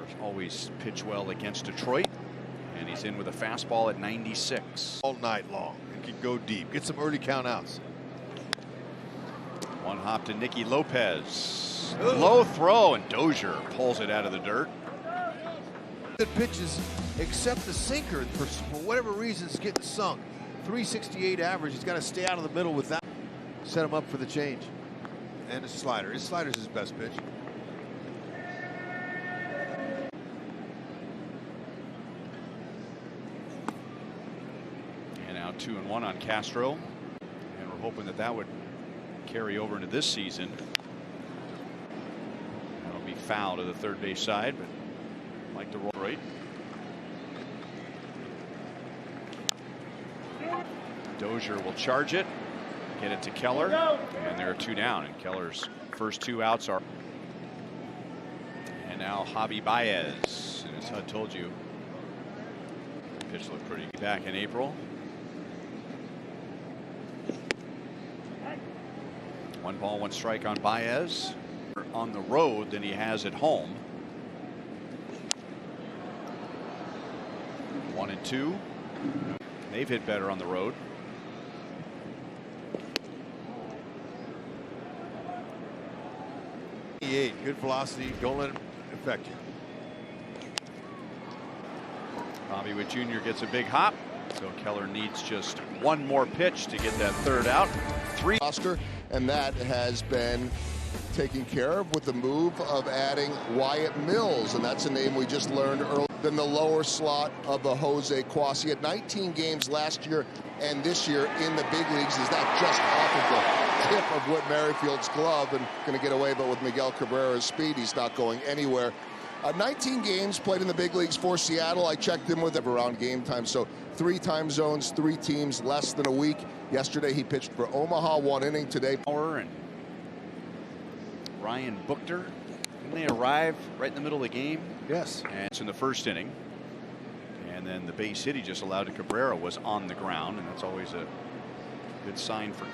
Keller always pitch well against Detroit, and he's in with a fastball at 96. All night long. It can go deep. Get some early countouts. One hop to Nicky Lopez. Low throw, and Dozier pulls it out of the dirt. Good pitches, except the sinker, for whatever reason, is getting sunk. 368 average. He's got to stay out of the middle with that. Set him up for the change. And a slider. His slider's his best pitch. And now 2-1 on Castro. And we're hoping that that would carry over into this season. That'll be foul to the third base side, but like to roll right. Dozier will charge it, get it to Keller, and there are 2 down, and Keller's first 2 outs are. And now Javi Baez, and as Hud told you, pitch looked pretty back in April. 1 ball, 1 strike on Baez. On the road than he has at home. 1-2. They've hit better on the road. Good velocity. Don't let it affect you. Bobby Witt Jr. gets a big hop. So Keller needs just 1 more pitch to get that 3rd out. 3. Oscar, and that has been taken care of with the move of adding Wyatt Mills, and that's a name we just learned earlier. Than the lower slot of the Jose Cuas. He had 19 games last year and this year in the big leagues. Is that just off of the tip of Whit Merrifield's glove and going to get away? But with Miguel Cabrera's speed, he's not going anywhere. 19 games played in the big leagues for Seattle. I checked in with him around game time. So 3 time zones, 3 teams, less than a week. Yesterday he pitched for Omaha, 1 inning. Today. And Ryan Buchter. Didn't they arrive right in the middle of the game? Yes. And it's in the 1st inning. And then the base hit he just allowed to Cabrera was on the ground, and that's always a good sign for.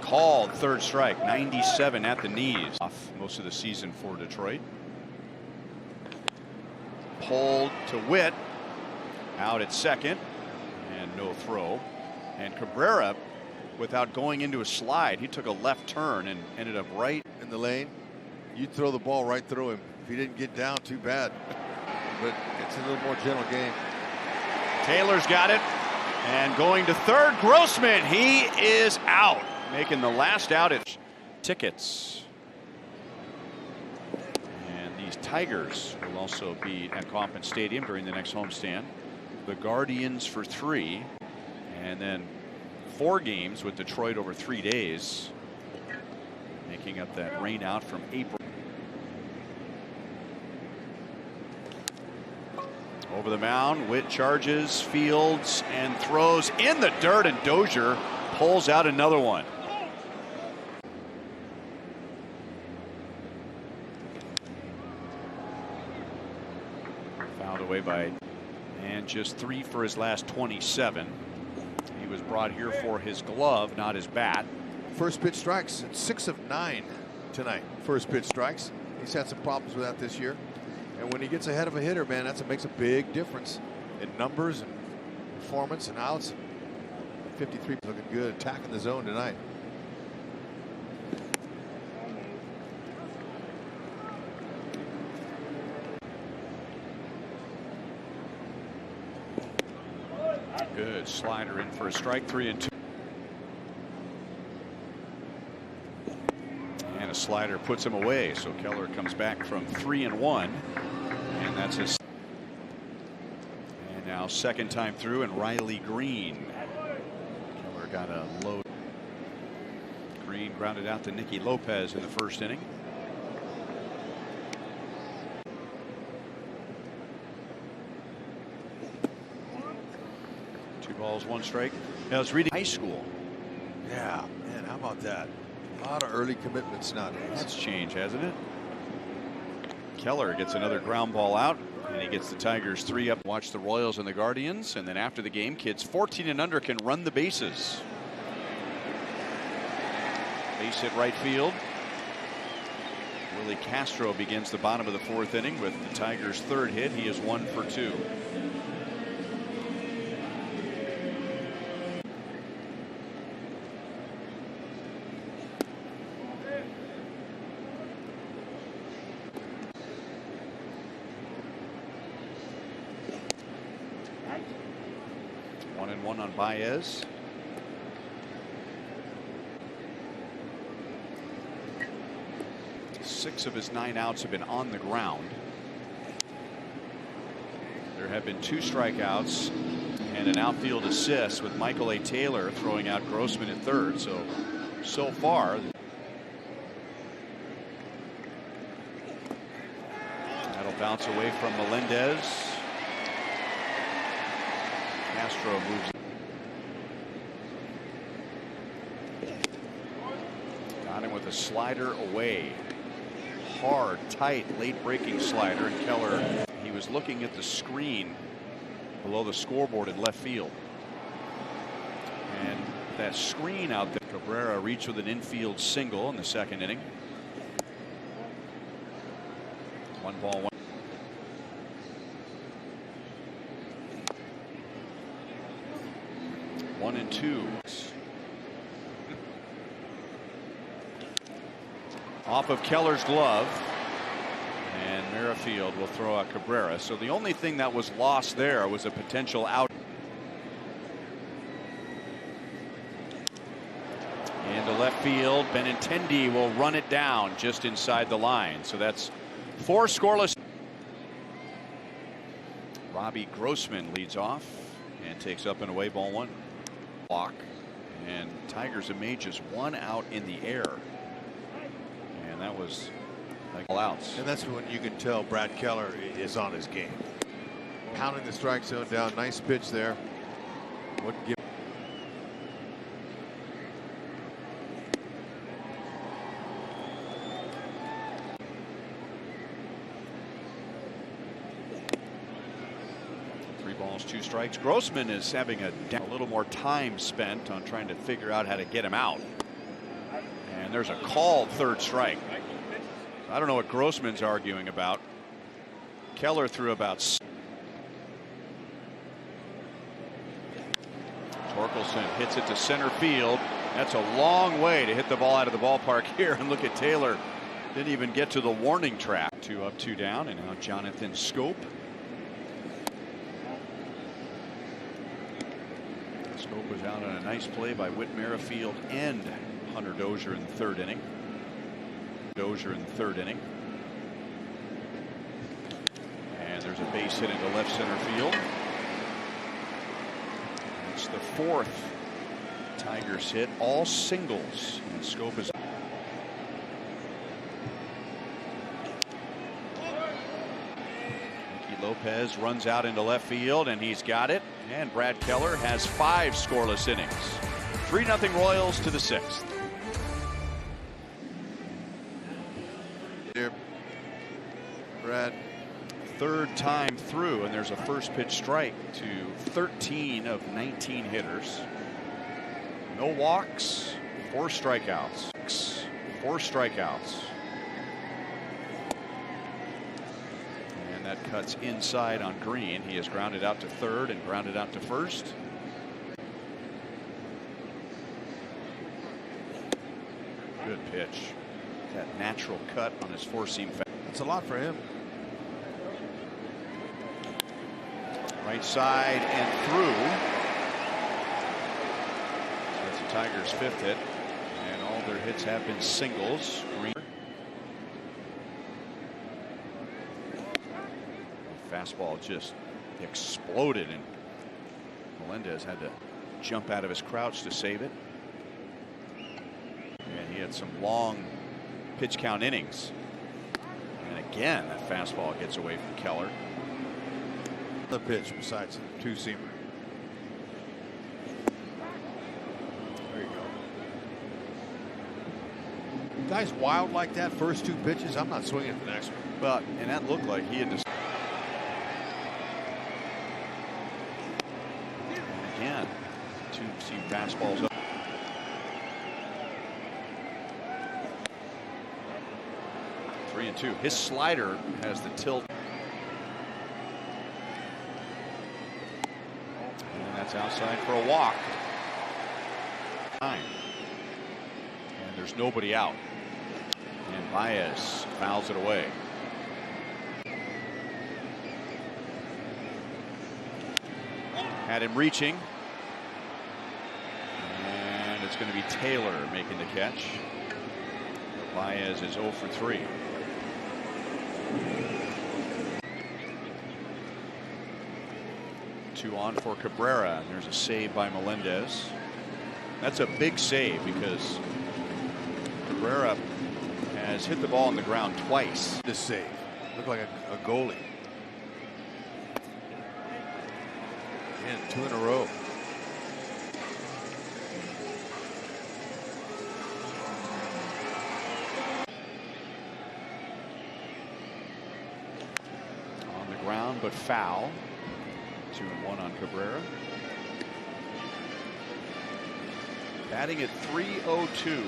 Called 3rd strike, 97 at the knees. Off most of the season for Detroit. Pulled to Witt, out at 2nd, and no throw. And Cabrera, without going into a slide, he took a left turn and ended up right in the lane. You'd throw the ball right through him. If he didn't get down, too bad. But it's a little more gentle game. Taylor's got it. And going to 3rd, Grossman. He is out. Making the last out at tickets. And these Tigers will also be at Kauffman Stadium during the next homestand. The Guardians for 3. And then 4 games with Detroit over 3 days, making up that rain out from April. Over the mound, Witt charges, fields, and throws in the dirt, and Dozier pulls out another one. Fouled away by, and just 3 for his last 27. He was brought here for his glove, not his bat. First pitch strikes, 6 of 9 tonight. First pitch strikes. He's had some problems with that this year. And when he gets ahead of a hitter, man, makes a big difference in numbers and performance and outs. 53 looking good, attacking the zone tonight. Good slider in for a strike, 3-2. And a slider puts him away. So Keller comes back from 3-1. And that's his. And now 2nd time through, and Riley Green. Keller got a low. Green grounded out to Nicky Lopez in the 1st inning. Balls, 1 strike. I was reading high school. Yeah, man, how about that? A lot of early commitments nowadays. That's changed, hasn't it? Keller gets another ground ball out, and he gets the Tigers 3 up. Watch the Royals and the Guardians, and then after the game, kids 14 and under can run the bases. Base hit right field. Willie Castro begins the bottom of the fourth inning with the Tigers' third hit. He is 1 for 2. One and one on Baez. Six of his 9 outs have been on the ground. There have been 2 strikeouts and an outfield assist with Michael A. Taylor throwing out Grossman at third. So far, that'll bounce away from Melendez. Castro moves. Got him with a slider away. Hard, tight, late breaking slider, and Keller, he was looking at the screen below the scoreboard in left field. And that screen out there, Cabrera reached with an infield single in the second inning. 1 ball, 1. One and two. Off of Keller's glove, and Merrifield will throw out Cabrera. So the only thing that was lost there was a potential out. Into left field, Benintendi will run it down just inside the line. So that's 4 scoreless. Robbie Grossman leads off and takes up and away, ball 1. Walk, and Tigers have made just 1 out in the air. And that was like all outs. And that's when you can tell Brad Keller is on his game. Pounding the strike zone down. Nice pitch there. Wouldn't give. Three balls, 2 strikes. Grossman is having a little more time spent on trying to figure out how to get him out. And there's a called third strike. I don't know what Grossman's arguing about. Keller threw about. Torkelson hits it to center field. That's a long way to hit the ball out of the ballpark here. And look at Taylor. Didn't even get to the warning track. 2 up, 2 down. And now Jonathan Schoop. Schoop was out on a nice play by Whit Merrifield and Hunter Dozier in the third inning. And there's a base hit into left center field. It's the 4th Tigers hit, all singles, and Schoop is. Nicky Lopez runs out into left field, and he's got it. And Brad Keller has 5 scoreless innings. 3-0 Royals to the 6th. Here, Brad. 3rd time through, and there's a first pitch strike to 13 of 19 hitters. No walks, 4 strikeouts. 4 strikeouts. And that cuts inside on Green. He has grounded out to third and grounded out to first. Good pitch. That natural cut on his four-seam. That's a lot for him. Right side and through. So that's the Tigers' 5th hit, and all their hits have been singles. Green. Fastball just exploded, and Melendez had to jump out of his crouch to save it. And he had some long pitch count innings. And again, that fastball gets away from Keller. The pitch besides the 2-seamer. There you go. Guys wild like that first 2 pitches, I'm not swinging the next one. But and that looked like he had to. And again, 2-seam fastballs up. 3-2. His slider has the tilt. And that's outside for a walk. And there's nobody out. And Baez fouls it away. Had him reaching. And it's going to be Taylor making the catch. Baez is 0 for 3. Two on for Cabrera. And there's a save by Melendez. That's a big save because Cabrera has hit the ball on the ground twice. This save looked like a goalie. And 2 in a row. On the ground, but foul. 2-1 on Cabrera. Batting at .302.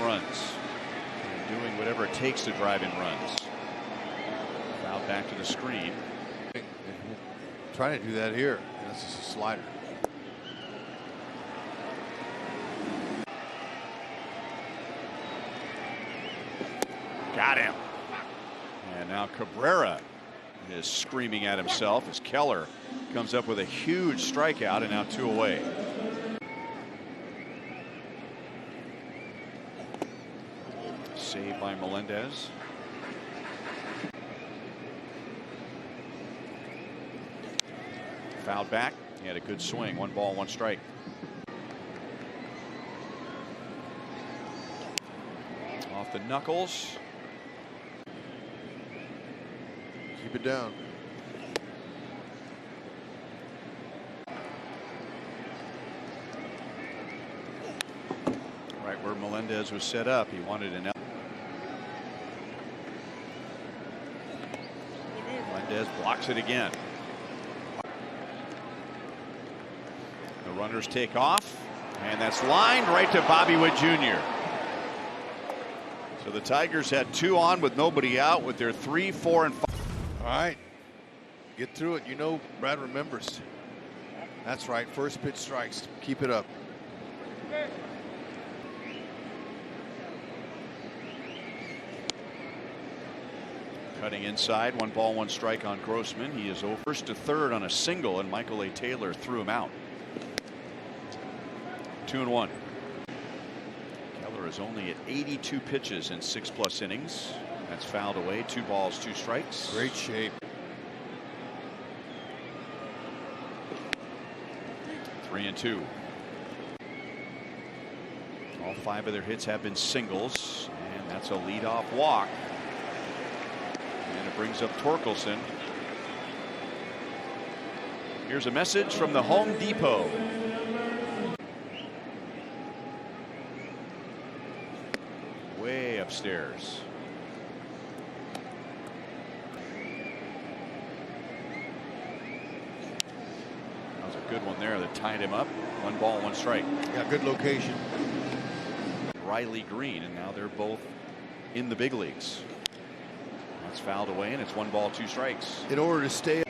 Runs. And doing whatever it takes to drive in runs. Foul back to the screen. Trying to do that here. This is a slider. Got him. And now Cabrera is screaming at himself as Keller comes up with a huge strikeout, and now 2 away. Saved by Melendez. Fouled back. He had a good swing. 1 ball, 1 strike. Off the knuckles. Keep it down. Right where Melendez was set up. He wanted an. Melendez blocks it again. The runners take off, and that's lined right to Bobby Witt Jr. So the Tigers had 2 on with nobody out with their 3, 4, and 5. All right. Get through it. You know, Brad remembers. That's right. First pitch strikes. Keep it up. Cutting inside. 1 ball, 1 strike on Grossman. He is over to third on a single, and Michael A. Taylor threw him out. 2-1. Keller is only at 82 pitches in 6+ innings. That's fouled away. 2 balls, 2 strikes. Great shape. 3-2. All 5 of their hits have been singles, and that's a leadoff walk. And it brings up Torkelson. Here's a message from the Home Depot. Way upstairs. That was a good one there that tied him up. 1 ball, 1 strike. Got good location. Riley Green, and now they're both in the big leagues. That's fouled away, and it's 1 ball, 2 strikes. In order to stay